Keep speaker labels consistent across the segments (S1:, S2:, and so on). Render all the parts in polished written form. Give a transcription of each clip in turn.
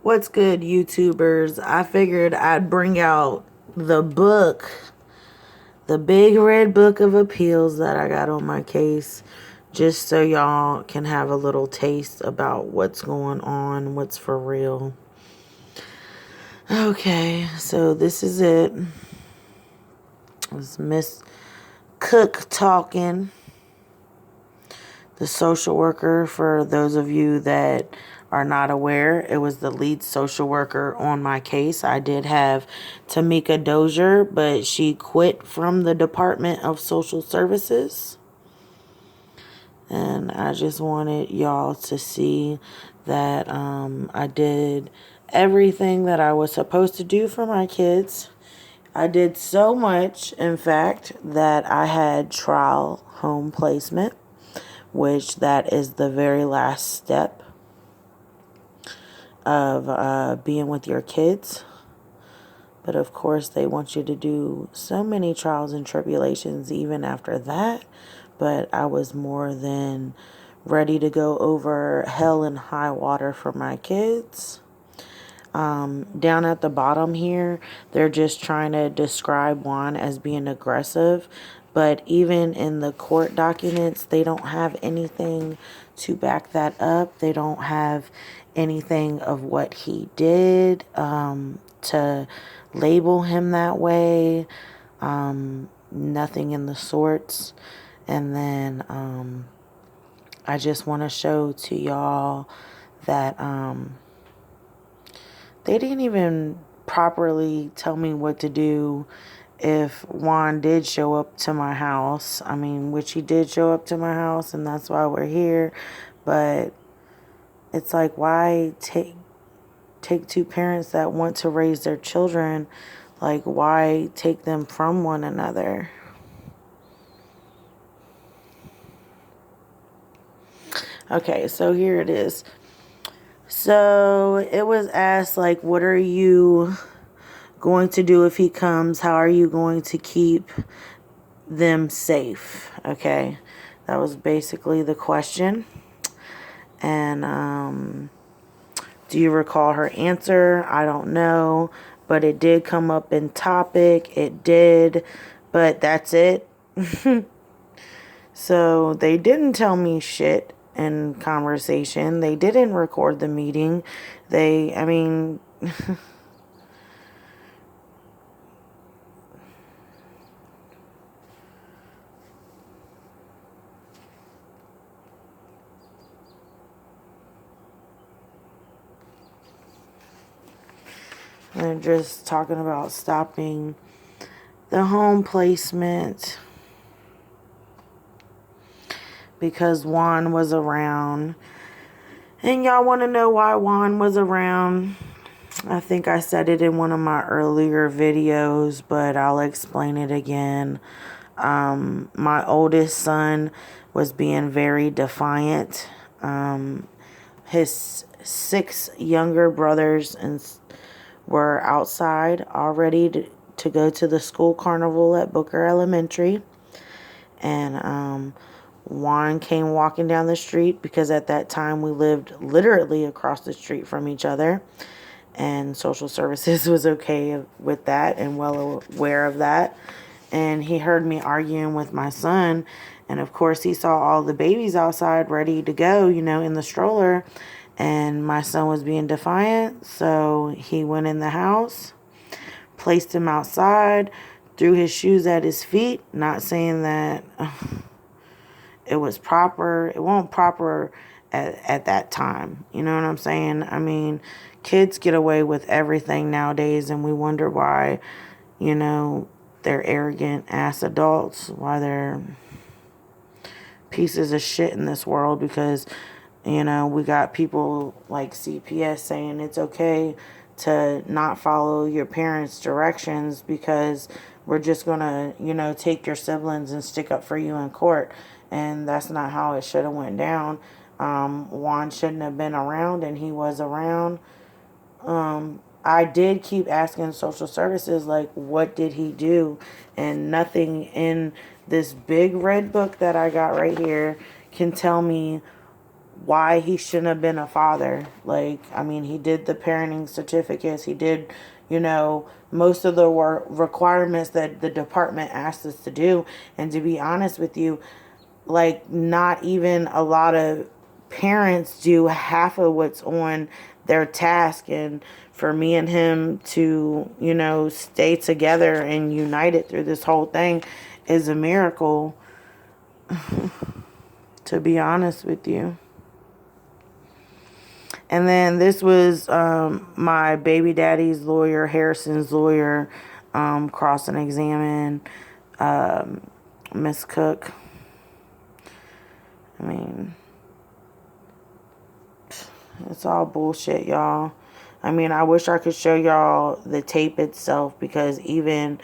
S1: What's good, YouTubers? I figured I'd bring out the book, the big red book of appeals that I got on my case, just so y'all can have a little taste about what's going on, what's for real. Okay, so this is it. It's Miss Cook talking. The social worker, for those of you that are not aware, it was the lead social worker on my case. I did have Tamika Dozier, but she quit from the Department of Social Services. And I just wanted y'all to see that I did everything that I was supposed to do for my kids. I did so much, in fact, that I had trial home placement, which that is the very last step of being with your kids. But of course, they want you to do so many trials and tribulations even after that. But I was more than ready to go over hell and high water for my kids. Down at the bottom here, they're just trying to describe Juan as being aggressive. But even in the court documents, they don't have anything to back that up. They don't have anything of what he did to label him that way. Nothing in the sorts. And then I just want to show to y'all that they didn't even properly tell me what to do if Juan did show up to my house. I mean, which he did show up to my house, and that's why we're here. But it's like, why take two parents that want to raise their children? Like, why take them from one another? Okay, so here it is. So it was asked, like, what are you going to do if he comes? How are you going to keep them safe? Okay, that was basically the question. And do you recall her answer? I don't know, but it did come up in topic. It did, but that's it. So they didn't tell me shit in conversation. They didn't record the meeting. I mean, they're just talking about stopping the home placement because Juan was around. And y'all want to know why Juan was around? I think I said it in one of my earlier videos, but I'll explain it again. My oldest son was being very defiant. His 6 younger brothers were outside already to go to the school carnival at Booker Elementary. And Juan came walking down the street because at that time we lived literally across the street from each other. And social services was okay with that and well aware of that. And he heard me arguing with my son. And of course, he saw all the babies outside ready to go, in the stroller. And my son was being defiant. So he went in the house, placed him outside, threw his shoes at his feet. Not saying that it was proper. It wasn't proper at that time. You know what I'm saying? I mean, kids get away with everything nowadays, and we wonder why, they're arrogant ass adults, why they're pieces of shit in this world, because, we got people like CPS saying it's okay to not follow your parents' directions because we're just going to, take your siblings and stick up for you in court. And that's not how it should have went down. Juan shouldn't have been around, and he was around. I did keep asking social services, like, what did he do? And nothing in this big red book that I got right here can tell me why he shouldn't have been a father. Like, I mean, he did the parenting certificates. He did, most of the requirements that the department asked us to do. And to be honest with you, like, not even a lot of parents do half of what's on their task. And for me and him to, stay together and united through this whole thing is a miracle, to be honest with you. And then this was my baby daddy's lawyer, Harrison's lawyer, cross and examine Miss Cook. I mean, it's all bullshit, y'all. I mean, I wish I could show y'all the tape itself, because even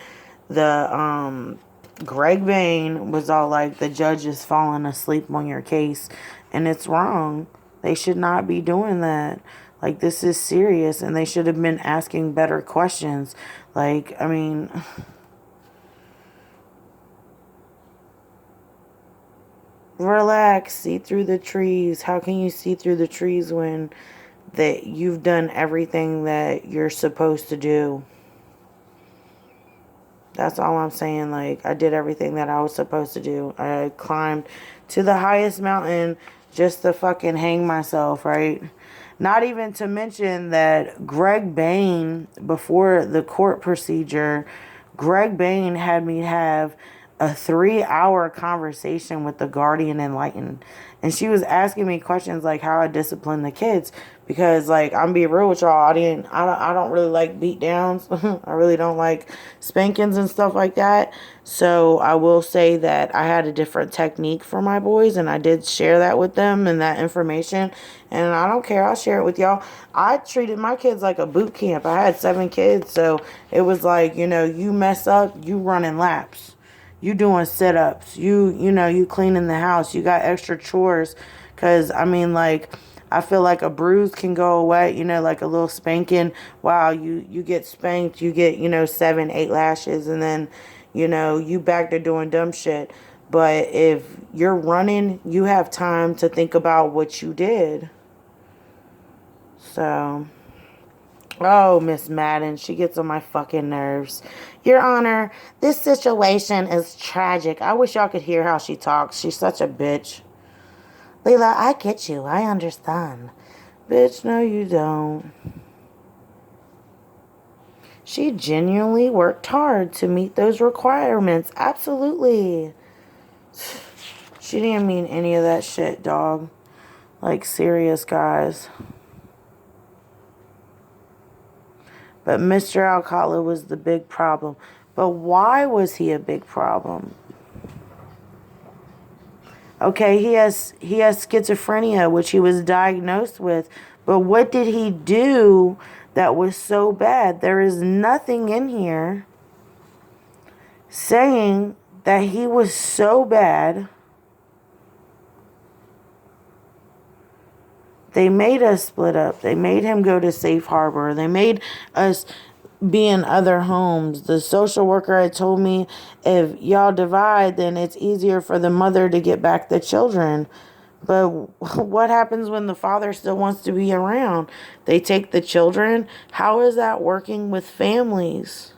S1: the Greg Bain was all like, the judge is falling asleep on your case, and it's wrong. They should not be doing that. Like, this is serious, and they should have been asking better questions. Like, I mean, relax, see through the trees. How can you see through the trees when that you've done everything that you're supposed to do? That's all I'm saying. Like, I did everything that I was supposed to do. I climbed to the highest mountain just to fucking hang myself, right? Not even to mention that Greg Bain, before the court procedure, Greg Bain had me have a 3-hour conversation with the guardian enlightened. And she was asking me questions like how I discipline the kids. Because, like, I'm be real with y'all, I don't really like beat downs. I really don't like spankings and stuff like that. So I will say that I had a different technique for my boys, and I did share that with them and that information. And I don't care, I'll share it with y'all. I treated my kids like a boot camp. I had 7 kids, so it was like, you mess up, you running laps. You doing sit-ups. You cleaning the house. You got extra chores. Because, I mean, like, I feel like a bruise can go away, like a little spanking. Wow, you get spanked, you get, 7, 8 lashes, and then, you back to doing dumb shit. But if you're running, you have time to think about what you did. So, oh, Miss Madden, she gets on my fucking nerves. Your Honor, this situation is tragic. I wish y'all could hear how she talks. She's such a bitch. Leila, I get you. I understand. Bitch, no you don't. She genuinely worked hard to meet those requirements. Absolutely. She didn't mean any of that shit, dog. Like, serious, guys. But Mr. Alcala was the big problem. But why was he a big problem? Okay, he has schizophrenia, which he was diagnosed with. But what did he do that was so bad? There is nothing in here saying that he was so bad. They made us split up. They made him go to Safe Harbor. They made us be in other homes. The social worker had told me, if y'all divide, then it's easier for the mother to get back the children. But what happens when the father still wants to be around? They take the children. How is that working with families?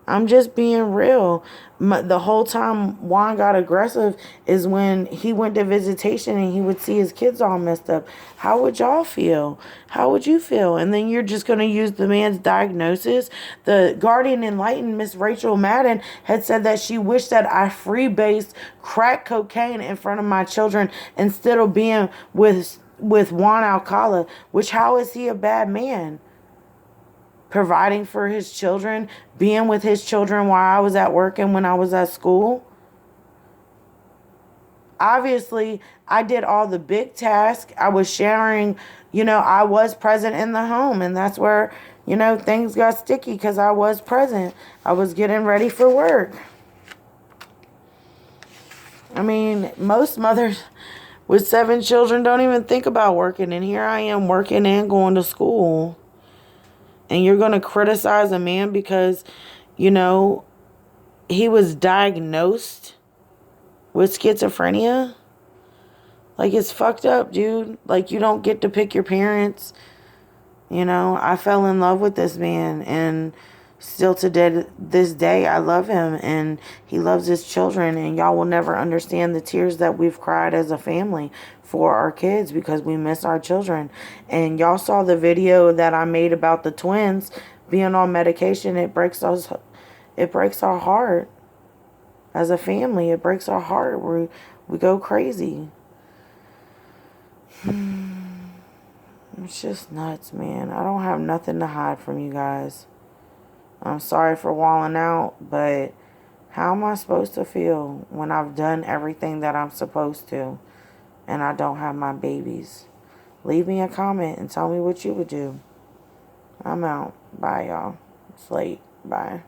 S1: I'm just being real. The whole time Juan got aggressive is when he went to visitation and he would see his kids all messed up. How would y'all feel? How would you feel? And then you're just going to use the man's diagnosis. The guardian enlightened, Miss Rachel Madden, had said that she wished that I freebased crack cocaine in front of my children instead of being with Juan Alcala. Which, how is he a bad man? Providing for his children, being with his children while I was at work and when I was at school. Obviously, I did all the big tasks. I was sharing, I was present in the home, and that's where, things got sticky because I was present. I was getting ready for work. I mean, most mothers with 7 children don't even think about working, and here I am working and going to school. And you're going to criticize a man because, he was diagnosed with schizophrenia? Like, it's fucked up, dude. Like, you don't get to pick your parents. You know, I fell in love with this man, and still to this day, I love him, and he loves his children, and y'all will never understand the tears that we've cried as a family for our kids because we miss our children. And y'all saw the video that I made about the twins being on medication. It breaks our heart as a family. It breaks our heart. We go crazy. It's just nuts, man. I don't have nothing to hide from you guys. I'm sorry for walling out, but how am I supposed to feel when I've done everything that I'm supposed to and I don't have my babies? Leave me a comment and tell me what you would do. I'm out. Bye, y'all. It's late. Bye.